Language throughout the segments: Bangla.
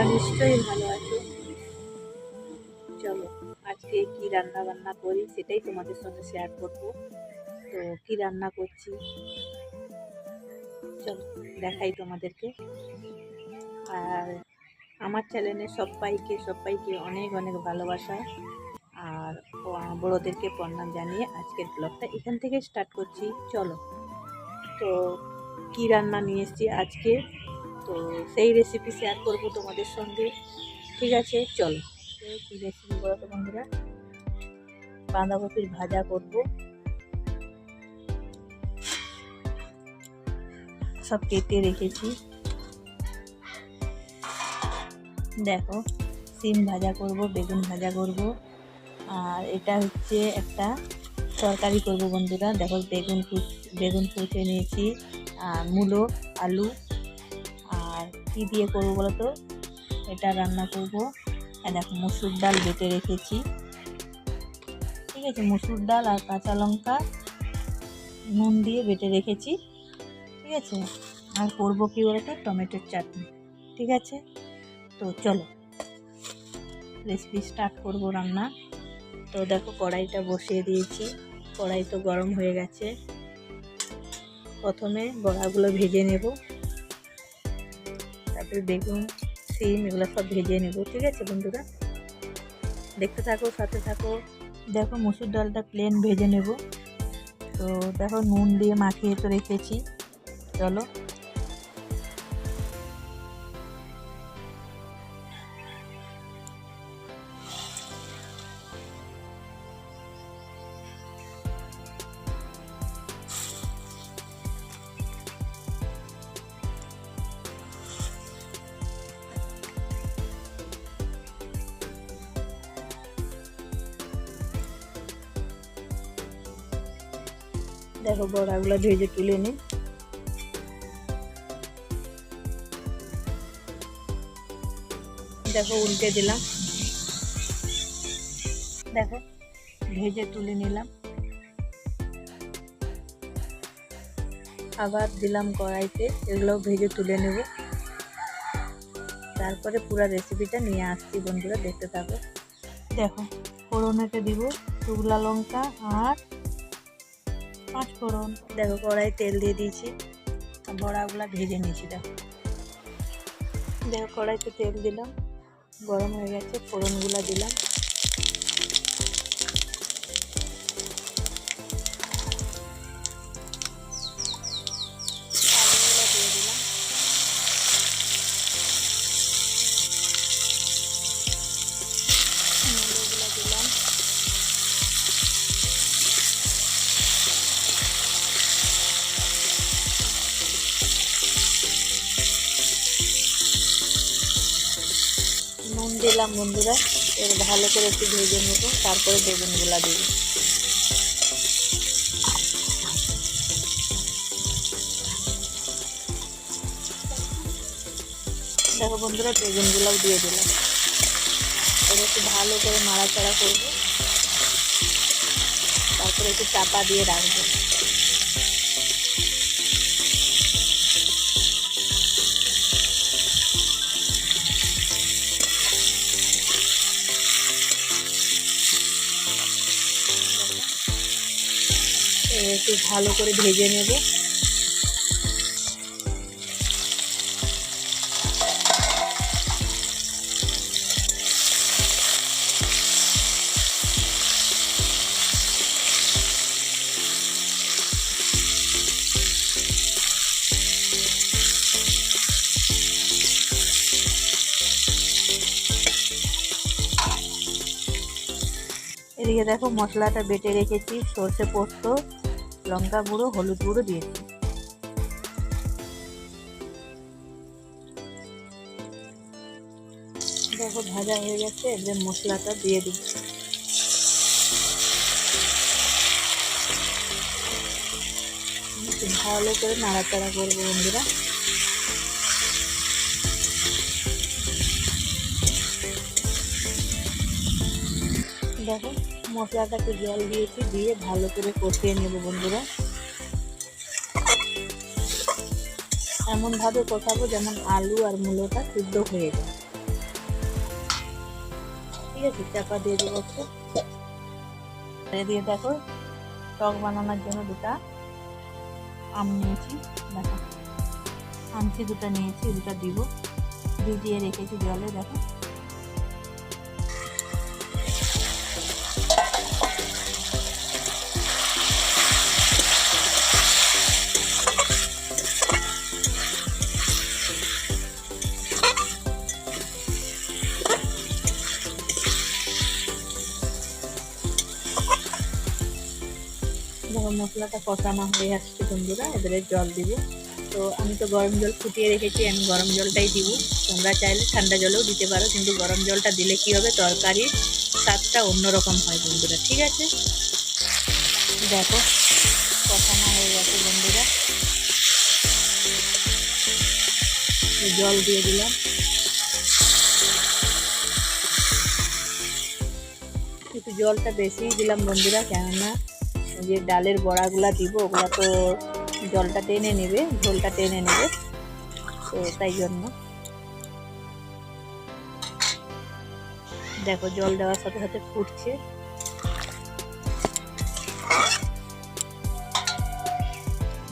তোমরা নিশ্চয়ই ভালো আছো। চলো আজকে কি রান্না বান্না করি সেটাই তোমাদের সঙ্গে শেয়ার করব। তো কি রান্না করছি চলো দেখাই তোমাদেরকে। আর আমার চ্যানেলে সবাইকে অনেক অনেক ভালোবাসা আর বড়োদেরকে প্রণাম জানিয়ে আজকের ব্লগটা এখান থেকে স্টার্ট করছি। চলো, তো কি রান্না নিয়ে এসেছি আজকে, তো সেই রেসিপি শেয়ার করব তোমাদের সঙ্গে। ঠিক আছে চলো। কি রেসিপি বলো তো বন্ধুরা? বাঁধাকপির ভাজা করব। সব কেটে রেখেছি। দেখো, সিম ভাজা করব, বেগুন ভাজা করব, আর এটা হচ্ছে একটা তরকারি করব বন্ধুরা। দেখো বেগুন কুচে নিয়েছি, আর মূলো, আলু, আর কি দিয়ে করবো বলো তো? এটা রান্না করব। আর দেখো মসুর ডাল বেটে রেখেছি। ঠিক আছে, মসুর ডাল আর কাঁচা লঙ্কা নুন দিয়ে বেটে রেখেছি। ঠিক আছে, আর করবো কি বলতো? টমেটোর চাটনি। ঠিক আছে, তো চলো রেসিপি স্টার্ট করব রান্না। তো দেখো কড়াইটা বসিয়ে দিয়েছি। কড়াই তো গরম হয়ে গেছে। প্রথমে বড়াগুলো ভেজে নেব, তারপরে বেগুন, সিম এগুলো সব ভেজে নেব। ঠিক আছে বন্ধুরা, দেখতে থাকো, সাথে থাকো। দেখো মসুর ডালটা প্লেন ভেজে নেব। তো দেখো নুন দিয়ে মাখিয়ে তো রেখেছি। চলো, দেখো বড়াগুলো ভেজে তুলে নিই। দেখো উল্টে দিলাম। দেখো ভেজে তুলে নিলাম। আবার দিলাম কড়াইতে, এগুলো ভেজে তুলে নেব। তারপরে পুরো রেসিপিটা নিয়ে আসছি বন্ধুরা, দেখতে থাকো। দেখো ফোড়নেতে দিব শুকনো লঙ্কা আর 5 ফোড়ন। দেখো কড়াই তেল দিয়ে দিয়েছি, বড়াগুলো ভেজে নিয়েছি। দেখো দেখো কড়াইতে তেল দিলাম, গরম হয়ে গেছে, ফোড়নগুলো দিলাম। আলুগুলো দিয়ে দিলাম। মূলোগুলো দিলাম। নুন দিলাম বন্ধুরা। এর ভালো করে একটু ভেজে নেব, তারপরে বেগুনগুলো দিব। দেখো বন্ধুরা বেগুনগুলোও দিয়ে দিলাম। এবার একটু ভালো করে নাড়াচাড়া করবো, তারপরে একটু চাপা দিয়ে রাখবো। একটু ভালো করে ভেজে নেব। এদিকে দেখো মশলাটা বেটে রেখেছি, সর্ষে পোস্ত, লঙ্কা গুঁড়ো, হলুদ গুঁড়ো দিয়েছি। দেখো ভাজা হয়ে গেছে, এবার মশলাটা দিয়ে দিব। ভালো করে নাড়াচাড়া করবো বন্ধুরা। দেখো মশলাটাকে জল দিয়েছি, দিয়ে ভালো করে কষিয়ে নেব বন্ধুরা। এমনভাবে কষাবো যেমন আলু আর মূলোটা সিদ্ধ হয়ে যায়। ঠিক আছে, চাপা দিয়ে দেবো একটু। দিয়ে দেখো টক বানানোর জন্য দুটা আম নিয়েছি, দেখো আমচি দুটো নিয়েছি, দুটো দিব, ভিজিয়ে রেখেছি জলে। দেখো দেখো মশলাটা কষানো হয়ে আসছে বন্ধুরা, এবারে জল দিব। তো আমি তো গরম জল ফুটিয়ে রেখেছি, আমি গরম জলটাই দিব। তোমরা চাইলে ঠান্ডা জলেও দিতে পারো, কিন্তু গরম জলটা দিলে কি হবে, তরকারির স্বাদটা অন্যরকম হয় বন্ধুরা, ঠিক আছে। দেখো কষানো হয়ে গেছে বন্ধুরা, জল দিয়ে দিলাম। একটু জলটা বেশিই দিলাম বন্ধুরা, কেননা যে ডালের বড়াগুলা দিব ওগুলা তো জলটা টেনে নেবে, ঝোলটা টেনে নেবে, তো তাই জন্য। দেখো জল দেওয়ার সাথে সাথে ফুটছে।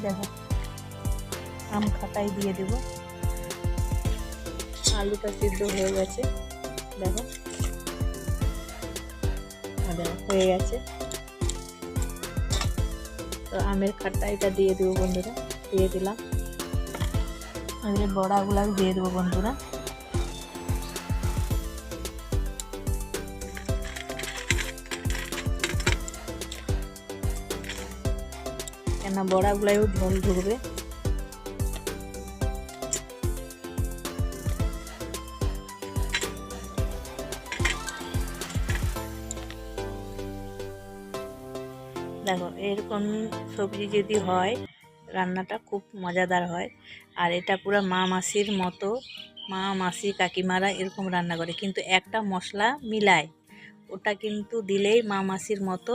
দেখো আম খাটাই দিয়ে দেব, আলুটা সিদ্ধ হয়ে গেছে। দেখো হয়ে গেছে, তো আমের খাটাইটা দিয়ে দেবো বন্ধুরা, দিয়ে দিলাম। এবারে বড়াগুলো দিয়ে দেবো বন্ধুরা। কেন বড়াগুলাও ঝোল ঢুকবে। দেখো এরকম সবজি যদি হয় রান্নাটা খুব মজাদার হয়। আর এটা পুরো মা মাসির মতো, মা মাসি কাকিমারা এরকম রান্না করে, কিন্তু একটা মশলা মিলায়, ওটা কিন্তু দিলেই মা মাসির মতো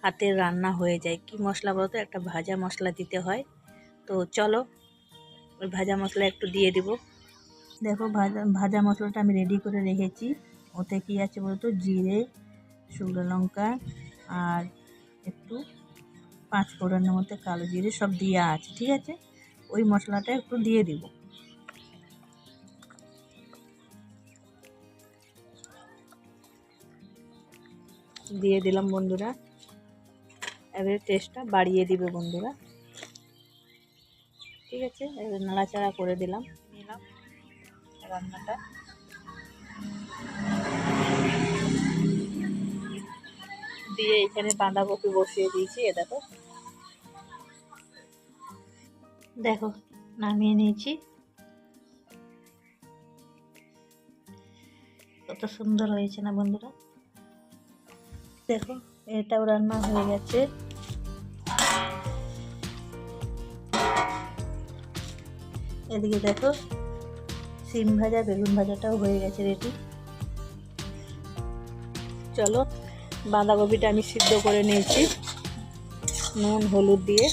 হাতের রান্না হয়ে যায়। কি মশলা বলতো, একটা ভাজা মশলা দিতে হয়। তো চলো ওই ভাজা মশলা একটু দিয়ে দিব। দেখো ভাজা মশলাটা আমি রেডি করে রেখেছি। ওতে কি আছে বলতো, জিরে, শুকনো লঙ্কা আর একটু 5 ফোড়নের মধ্যে কালো জিরে সব দেওয়া আছে, ঠিক আছে। ওই মশলাটা একটু দিয়ে দিব। দিয়ে দিলাম বন্ধুরা, এবারে টেস্টটা বাড়িয়ে দিবে বন্ধুরা, ঠিক আছে। এবার নাড়াচাড়া করে দিলাম, নিলাম রান্নাটা। দিয়ে এখানে বাঁধাকপি বসিয়ে দিয়েছি, এ দেখো। দেখো নামিয়ে নিয়েছি, কত সুন্দর হয়েছে না বন্ধুরা। দেখো এটাও রান্না হয়ে গেছে। এদিকে দেখো সিম ভাজা, বেগুন ভাজাটাও হয়ে গেছে রেডি। চলো বাঁধাকপিটা আমি সিদ্ধ করে নিয়েছি নুন হলুদ দিয়ে।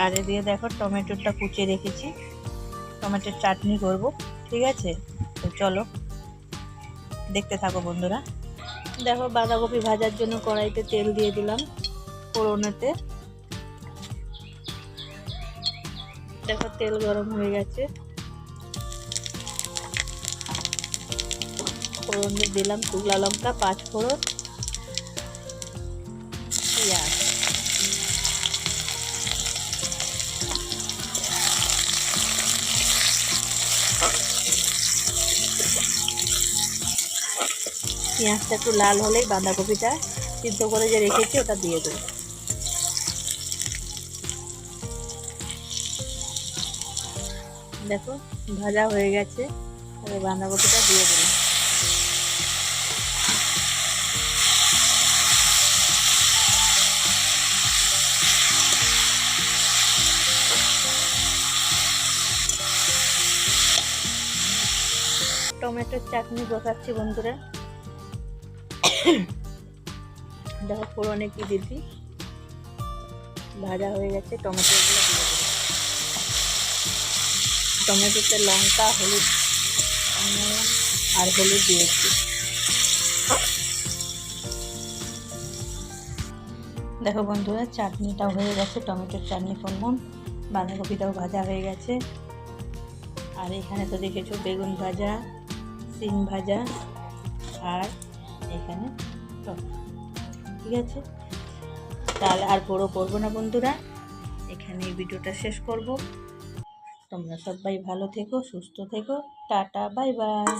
আর এদিকে দেখো টমেটোটা কুচিয়ে রেখেছি, টমেটোর চাটনি করব, ঠিক আছে। তো চলো দেখতে থাকো বন্ধুরা। দেখো বাঁধাকপি ভাজার জন্য কড়াইতে তেল দিয়ে দিলাম ফোড়নেতে। দেখো তেল গরম হয়ে গেছে, ফোড়নে দিলাম শুকনো লঙ্কা, 5 ফোড়ন, পেঁয়াজ। পেঁয়াজটা একটু লাল হলেই বাঁধাকপিটা সিদ্ধ করে যে রেখেছি ওটা দিয়ে দেবো। দেখো ভাজা হয়ে গেছে, এবার বাঁধাকপিটা দিয়ে দিলাম। টমেটোর চাটনি বসাচ্ছি বন্ধুরা। দেখো ফোড়নে কি দিচ্ছি, ভাজা হয়ে গেছে, টমেটোগুলো দিয়ে দেবো। টমেটোতে লঙ্কা, হলুদ আর হলুদ দিয়েছি। দেখো বন্ধুরা, চাটনিটাও হয়ে গেছে, টমেটোর চাটনি করলাম, বাঁধাকপিটাও ভাজা হয়ে গেছে। আর এখানে তো দেখেছো বেগুন ভাজা, সিম ভাজা, আর এখানে টক। ঠিক আছে, তাহলে আর বড় করবো না বন্ধুরা, এখানে ভিডিওটা শেষ করব। তোমরা সবাই ভালো থেকো, সুস্থ থেকো, টাটা, বাই বাই।